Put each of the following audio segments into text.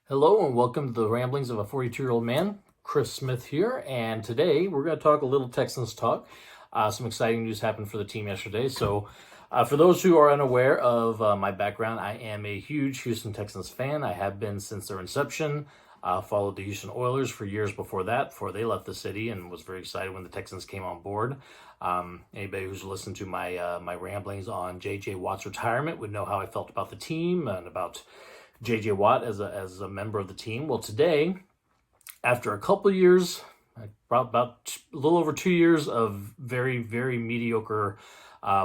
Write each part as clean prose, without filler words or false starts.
Hello and welcome to the ramblings of a 42-year-old man. Chris Smith here, and today we're going to talk a little Texans talk. Some exciting news happened for the team yesterday. So for those who are unaware of my background, I am a huge Houston Texans fan. I have been since their inception. Followed the Houston Oilers for years before that, before they left the city, and was very excited when the Texans came on board. Anybody who's listened to my ramblings on J.J. Watt's retirement would know how I felt about the team and about J.J. Watt as a member of the team. Well, today, after a couple of years, about a little over 2 years of very, very mediocre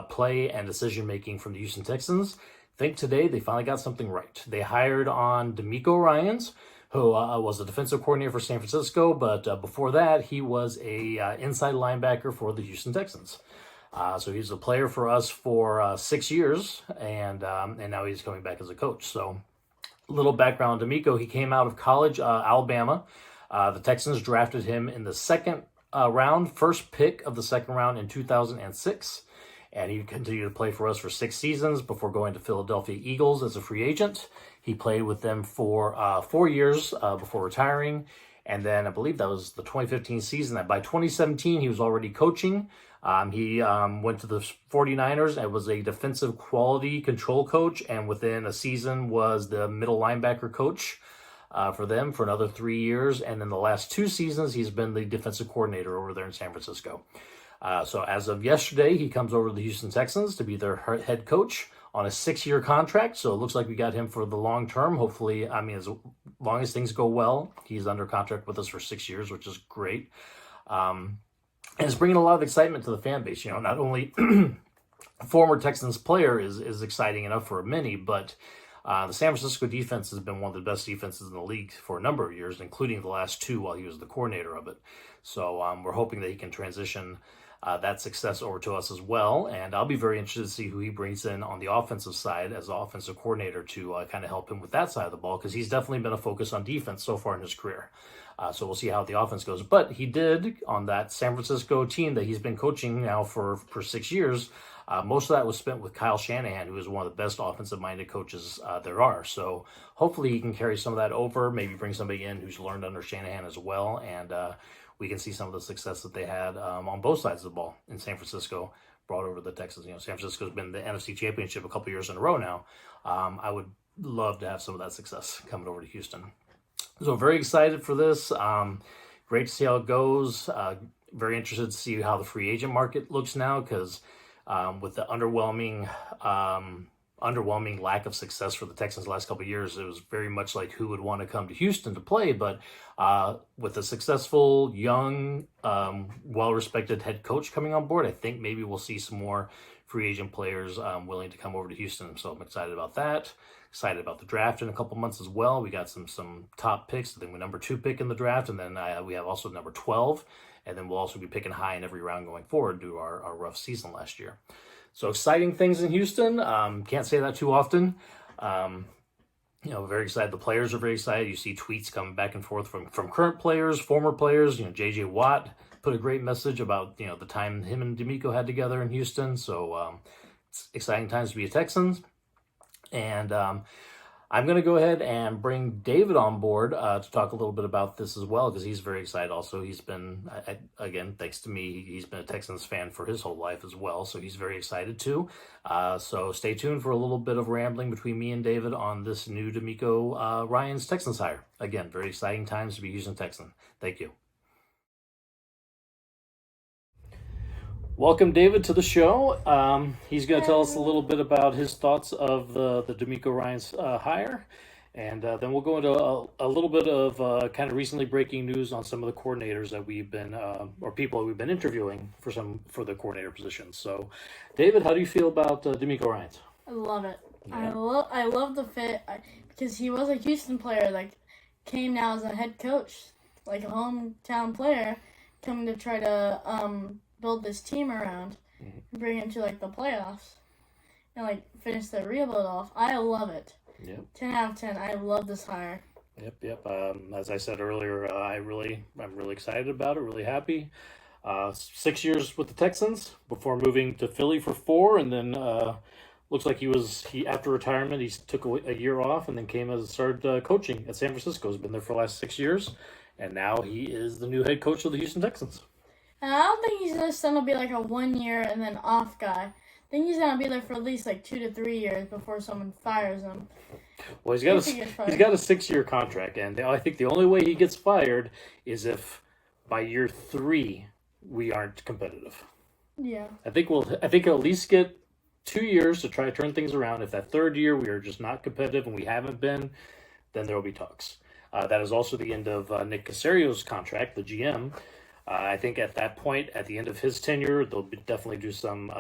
play and decision making from the Houston Texans, I think today they finally got something right. They hired on DeMeco Ryans, who was a defensive coordinator for San Francisco, but before that, he was a inside linebacker for the Houston Texans. So he's a player for us for 6 years, and now he's coming back as a coach. So little background on DeMeco. He came out of college, Alabama. The Texans drafted him in the second round, first pick of the second round in 2006. And he continued to play for us for 6 seasons before going to Philadelphia Eagles as a free agent. He played with them for 4 years before retiring. And then I believe that was the 2015 season. That by 2017, he was already coaching. He went to the 49ers and was a defensive quality control coach, and within a season was the middle linebacker coach for them for another 3 years. And in the last 2 seasons, he's been the defensive coordinator over there in San Francisco. So as of yesterday, he comes over to the Houston Texans to be their head coach on a 6-year contract. So it looks like we got him for the long term. Hopefully, as long as things go well, he's under contract with us for 6 years, which is great. And it's bringing a lot of excitement to the fan base. You know, not only former Texans player is exciting enough for many, but the San Francisco defense has been one of the best defenses in the league for a number of years, including the last 2 while he was the coordinator of it. So we're hoping that he can transition that success over to us as well. And I'll be very interested to see who he brings in on the offensive side as the offensive coordinator to kind of help him with that side of the ball, because he's definitely been a focus on defense so far in his career. So we'll see how the offense goes. But he did, on that San Francisco team that he's been coaching now for 6 years, most of that was spent with Kyle Shanahan, who is one of the best offensive-minded coaches there are. So hopefully he can carry some of that over, maybe bring somebody in who's learned under Shanahan as well, and we can see some of the success that they had on both sides of the ball in San Francisco brought over to the Texans. You know, San Francisco's been the NFC Championship a couple years in a row now. I would love to have some of that success coming over to Houston. So very excited for this. Great to see how it goes. Very interested to see how the free agent market looks now, because with the underwhelming lack of success for the Texans the last couple of years, it was very much like who would want to come to Houston to play. But with a successful, young, well-respected head coach coming on board, I think maybe we'll see some more free agent players willing to come over to Houston. So I'm excited about that. Excited about the draft in a couple months as well. We got some top picks. I think we're number 2 pick in the draft, and then we have also number 12. And then we'll also be picking high in every round going forward due to our rough season last year. So exciting things in Houston. Can't say that too often. Very excited. The players are very excited. You see tweets coming back and forth from current players, former players. J.J. Watt put a great message about, the time him and DeMeco had together in Houston. So it's exciting times to be a Texan. And I'm going to go ahead and bring David on board to talk a little bit about this as well, because he's very excited also. He's been, again, thanks to me, he's been a Texans fan for his whole life as well, so he's very excited too. So stay tuned for a little bit of rambling between me and David on this new DeMeco Ryans Texans hire. Again, very exciting times to be Houston Texan. Thank you. Welcome, David, to the show. He's going to tell us a little bit about his thoughts of the DeMeco Ryans hire, and then we'll go into a little bit of kind of recently breaking news on some of the coordinators that we've been, or people that we've been interviewing for the coordinator positions. So, David, how do you feel about DeMeco Ryans? I love it. Yeah. I love the fit because he was a Houston player, came now as a head coach, like a hometown player, coming to try to build this team around, bring it to the playoffs, and finish the rebuild off. I love it. Yep. 10 out of 10. I love this hire. Yep. As I said earlier, I'm really excited about it. Really happy. 6 years with the Texans before moving to Philly for 4, and then looks like he after retirement, he took a year off and then came and started coaching at San Francisco. He's been there for the last 6 years, and now he is the new head coach of the Houston Texans. And I don't think he's just gonna be like a 1 year and then off guy. I think he's gonna be there for at least like 2 to 3 years before someone fires him. Well, he's got a 6-year contract, and I think the only way he gets fired is if by year 3 we aren't competitive. Yeah. I think he'll at least get 2 years to try to turn things around. If that 3rd year we are just not competitive and we haven't been, then there will be talks. That is also the end of Nick Casario's contract, the GM. I think at that point, at the end of his tenure, they'll definitely do some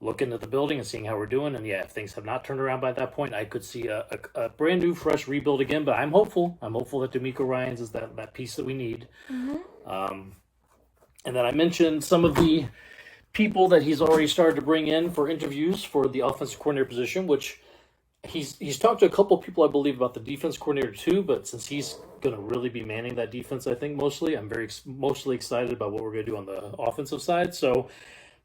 looking at the building and seeing how we're doing. And yeah, if things have not turned around by that point, I could see a brand new, fresh rebuild again. But I'm hopeful. I'm hopeful that DeMeco Ryans is that piece that we need. Mm-hmm. And then I mentioned some of the people that he's already started to bring in for interviews for the offensive coordinator position, which he's talked to a couple of people, I believe, about the defense coordinator too. But since he's going to really be manning that defense, I think mostly, I'm mostly excited about what we're going to do on the offensive side. So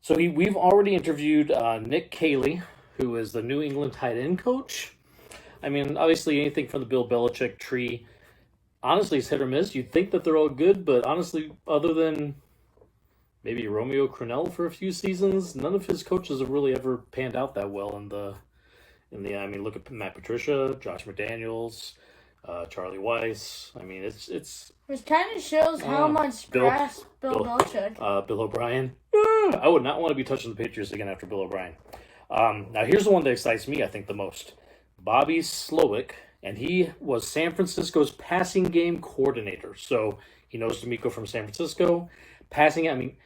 we've already interviewed Nick Caley, who is the New England tight end coach. I mean, obviously anything from the Bill Belichick tree, honestly, is hit or miss. You'd think that they're all good, but honestly, other than maybe Romeo Crennel for a few seasons, none of his coaches have really ever panned out that well in the. I mean, look at Matt Patricia, Josh McDaniels, Charlie Weiss. I mean, it's which kind of shows how much grass Bill Belichick. Bill O'Brien. I would not want to be touching the Patriots again after Bill O'Brien. Now, here's the one that excites me, I think, the most. Bobby Slowick, and he was San Francisco's passing game coordinator. So he knows DeMeco from San Francisco. Passing, I mean,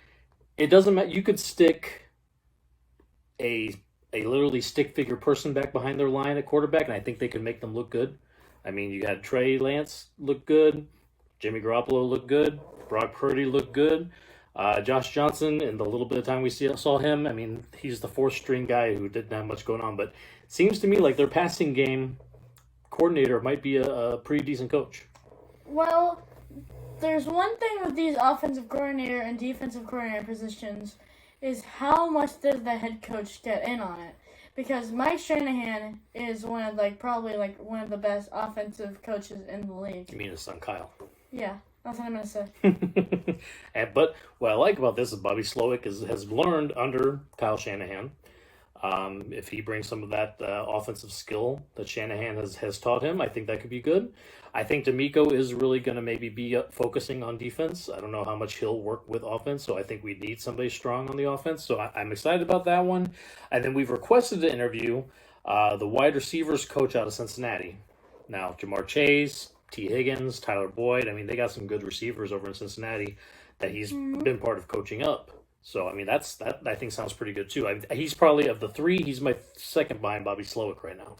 it doesn't matter. You could stick a literally stick figure person back behind their line at quarterback, and I think they could make them look good. I mean, you had Trey Lance look good, Jimmy Garoppolo look good, Brock Purdy look good, Josh Johnson, in the little bit of time we saw him, I mean, he's the 4th string guy who didn't have much going on, but it seems to me like their passing game coordinator might be a pretty decent coach. Well, there's one thing with these offensive coordinator and defensive coordinator positions is how much does the head coach get in on it? Because Mike Shanahan is probably one of the best offensive coaches in the league. You mean his son Kyle? Yeah, that's what I'm gonna say. But what I like about this is Bobby Slowick has learned under Kyle Shanahan. If he brings some of that offensive skill that Shanahan has taught him, I think that could be good. I think DeMeco is really going to maybe be focusing on defense. I don't know how much he'll work with offense, so I think we need somebody strong on the offense. So I'm excited about that one. And then we've requested to interview the wide receivers coach out of Cincinnati. Now, Jamar Chase, T. Higgins, Tyler Boyd. I mean, they got some good receivers over in Cincinnati that he's been part of coaching up. So, I mean, that I think sounds pretty good, too. He's probably, of the 3, he's my second behind Bobby Slowick right now.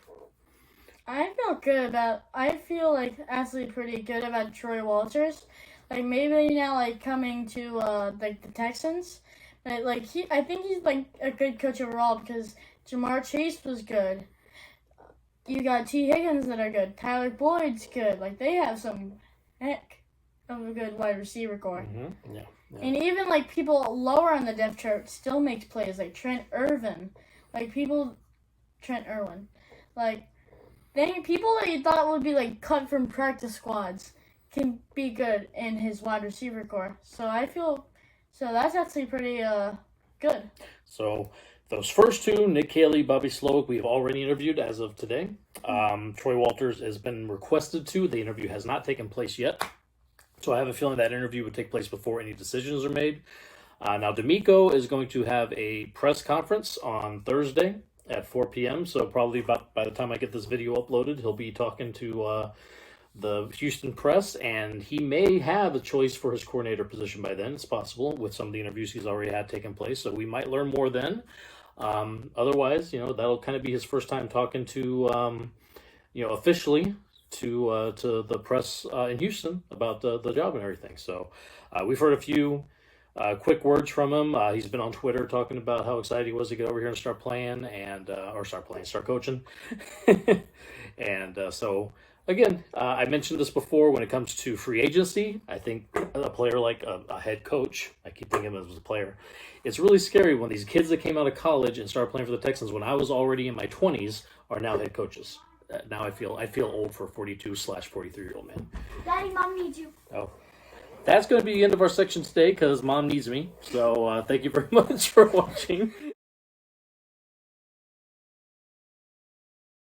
I feel actually pretty good about Troy Walters. Maybe now, coming to, the Texans. But, I think he's, a good coach overall because Jamar Chase was good. You got T. Higgins that are good. Tyler Boyd's good. They have some heck of a good wide receiver core. Mm-hmm. Yeah. And even, people lower on the depth chart still makes plays, like Trent Irwin. Trent Irwin. People that you thought would be, cut from practice squads can be good in his wide receiver core. So that's actually pretty good. So those first 2, Nick Caley, Bobby Slowick, we've already interviewed as of today. Troy Walters has been requested to. The interview has not taken place yet. So I have a feeling that interview would take place before any decisions are made. Now, DeMeco is going to have a press conference on Thursday at 4 p.m. So probably by the time I get this video uploaded, he'll be talking to the Houston press, and he may have a choice for his coordinator position by then. It's possible with some of the interviews he's already had taken place. So we might learn more then. Otherwise, that'll kind of be his first time talking to, officially to the press in Houston about the job and everything. So we've heard a few quick words from him. He's been on Twitter talking about how excited he was to get over here and start playing and start coaching. And so again, I mentioned this before when it comes to free agency. I think a player like a head coach, keep thinking of him as a player. It's really scary when these kids that came out of college and started playing for the Texans when I was already in my 20s are now head coaches. Now I feel old for a 42/43-year-old man. Daddy, Mom needs you. Oh. That's going to be the end of our section today because Mom needs me. So thank you very much for watching.